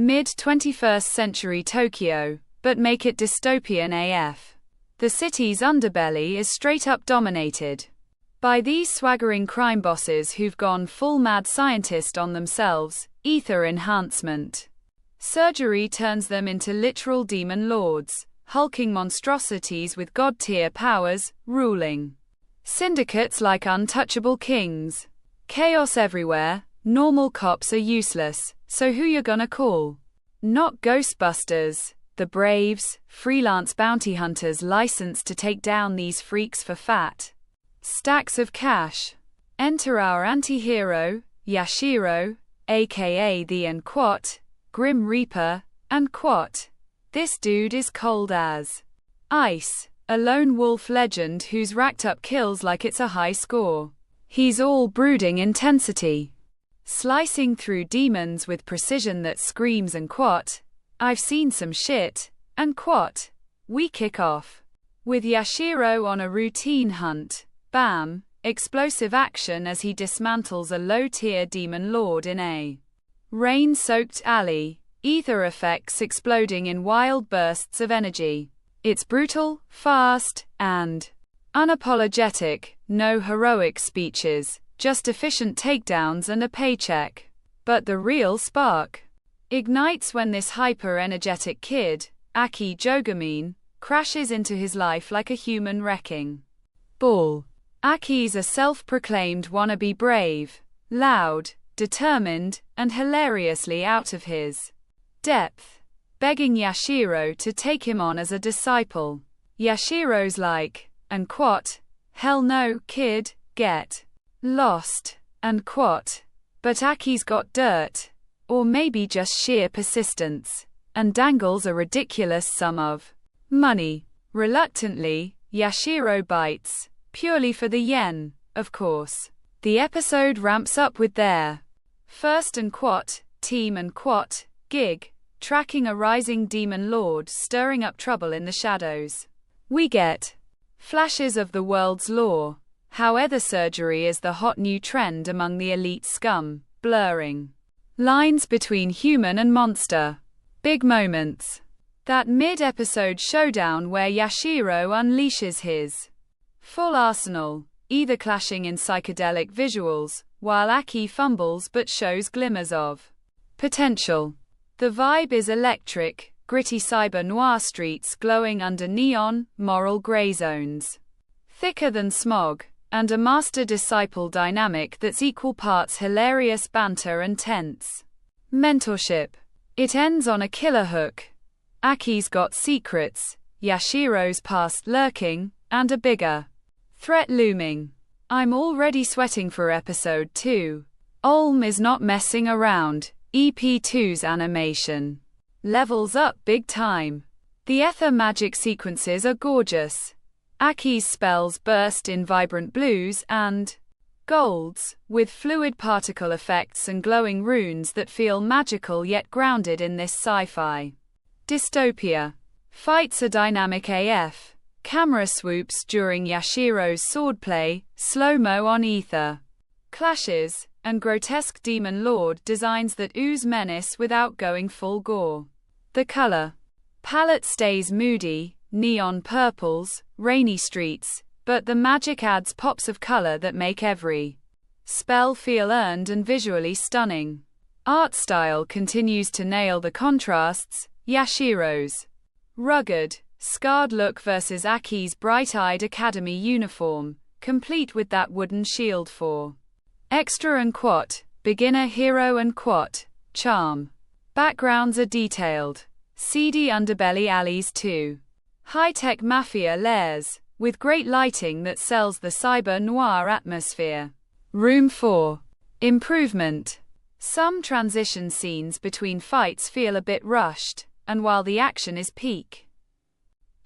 Mid-21st century Tokyo, but make it dystopian AF. The city's underbelly is straight up dominated by these swaggering crime bosses who've gone full mad scientist on themselves. Ether enhancement surgery turns them into literal demon lords, hulking monstrosities with god-tier powers, ruling syndicates like untouchable kings. Chaos everywhere, normal cops are useless, so who you gonna call? Not Ghostbusters. The Braves, freelance bounty hunters licensed to take down these freaks for fat stacks of cash. Enter our anti-hero, Yashiro, aka the Grim Reaper, This dude is cold as ice, a lone wolf legend who's racked up kills like it's a high score. He's all brooding intensity, slicing through demons with precision that screams I've seen some shit, We kick off with Yashiro on a routine hunt. Bam! Explosive action as he dismantles a low-tier demon lord in a rain-soaked alley. Ether effects exploding in wild bursts of energy. It's brutal, fast, and unapologetic. No heroic speeches, just efficient takedowns and a paycheck. But the real spark ignites when this hyper-energetic kid, Aki Jogamine, crashes into his life like a human wrecking ball. Aki's a self-proclaimed wannabe brave, loud, determined, and hilariously out of his depth, begging Yashiro to take him on as a disciple. Yashiro's like, hell no, kid, get lost, but Aki's got dirt, or maybe just sheer persistence, and dangles a ridiculous sum of money. Reluctantly, Yashiro bites, purely for the yen, of course. The episode ramps up with their first team gig, tracking a rising demon lord stirring up trouble in the shadows. We get flashes of the world's lore, how ether surgery is the hot new trend among the elite scum, blurring lines between human and monster. Big moments. That mid-episode showdown where Yashiro unleashes his full arsenal, either clashing in psychedelic visuals, while Aki fumbles but shows glimmers of potential. The vibe is electric, gritty cyber noir streets glowing under neon, moral gray zones. Thicker than smog, and a master-disciple dynamic that's equal parts hilarious banter and tense mentorship. It ends on a killer hook. Aki's got secrets, Yashiro's past lurking, and a bigger threat looming. I'm already sweating for episode 2. Olm is not messing around. EP2's animation levels up big time. The ether magic sequences are gorgeous. Aki's spells burst in vibrant blues and golds, with fluid particle effects and glowing runes that feel magical yet grounded in this sci-fi dystopia. Fights are dynamic AF. Camera swoops during Yashiro's swordplay, slow-mo on ether clashes, and grotesque demon lord designs that ooze menace without going full gore. The color palette stays moody, neon purples, rainy streets, but the magic adds pops of color that make every spell feel earned and visually stunning. Art style continues to nail the contrasts. Yashiro's rugged, scarred look versus Aki's bright-eyed academy uniform, complete with that wooden shield for extra beginner hero and charm. Backgrounds are detailed. Seedy underbelly alleys too. High-tech mafia lairs, with great lighting that sells the cyber noir atmosphere. Room for improvement. Some transition scenes between fights feel a bit rushed, and while the action is peak,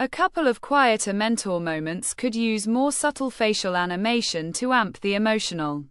a couple of quieter mentor moments could use more subtle facial animation to amp the emotional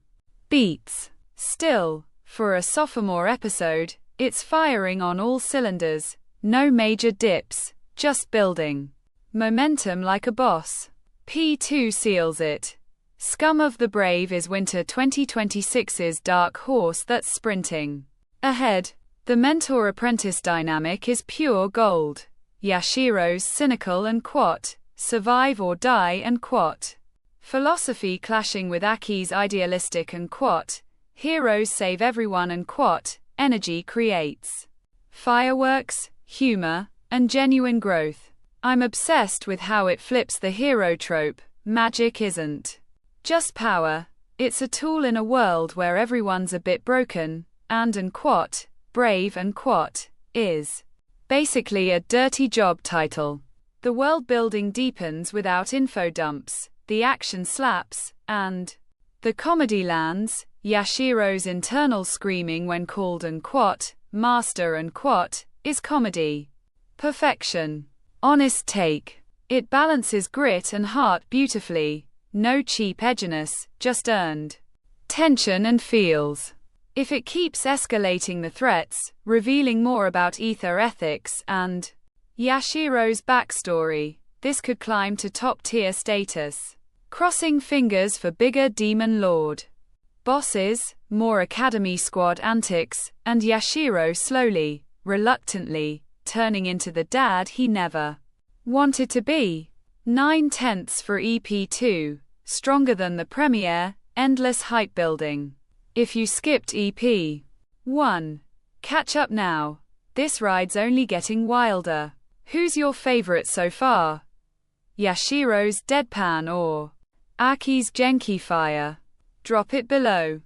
beats. Still, for a sophomore episode, it's firing on all cylinders. No major dips, just building momentum like a boss. P2 seals it. Scum of the Brave is winter 2026's dark horse that's sprinting ahead. The mentor-apprentice dynamic is pure gold. Yashiro's cynical and quote, survive or die and quote, philosophy clashing with Aki's idealistic and quote, heroes save everyone and quote, energy creates fireworks, humor, and genuine growth. I'm obsessed with how it flips the hero trope. Magic isn't just power, it's a tool in a world where everyone's a bit broken, and quote, brave and quote, is basically a dirty job title. The world building deepens without info dumps, the action slaps, and the comedy lands. Yashiro's internal screaming when called and quote, master and quote, is comedy perfection. Honest take. It balances grit and heart beautifully. No cheap edginess, just earned tension and feels. If it keeps escalating the threats, revealing more about ether ethics and Yashiro's backstory, this could climb to top-tier status. Crossing fingers for bigger demon lord bosses, more Academy Squad antics, and Yashiro slowly, reluctantly, turning into the dad he never wanted to be. 9/10 for EP2, stronger than the premiere, endless hype building. If you skipped EP1, catch up now. This ride's only getting wilder. Who's your favorite so far? Yashiro's deadpan or Aki's genki fire? Drop it below.